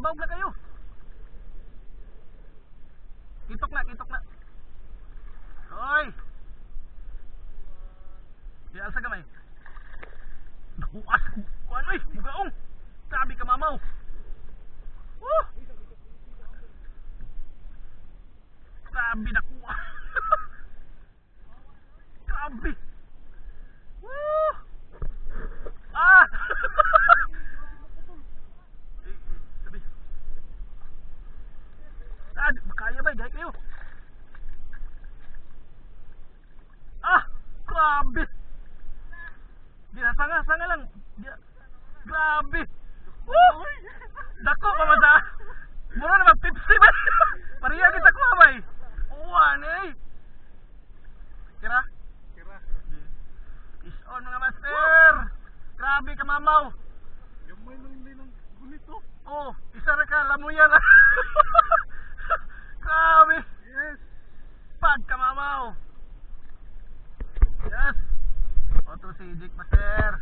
Mabaog na kayo. Kitok na, kitok na. Hoy. Diyan sa gamay. Nakuas ko. Ano eh, bugaong. Sabi ka mamaw. Grabe nakuha. Grabe. Woo! Ah! Sabi. Makaya ba? Gaya kayo. Ah! Grabe. Sanga lang. Grabe. Woo! Dako pa ba sa? Mura naman Pepsi ba? Pariya kita ko ba? Uwan eh. Kira? Kira. Is on mga master. Grabe ka mamaw. Yung may nang gunito. Oh, isa ra ka lamuyan. Grabe. Yes. Pag ka mamaw. Yes. Auto si Jake master.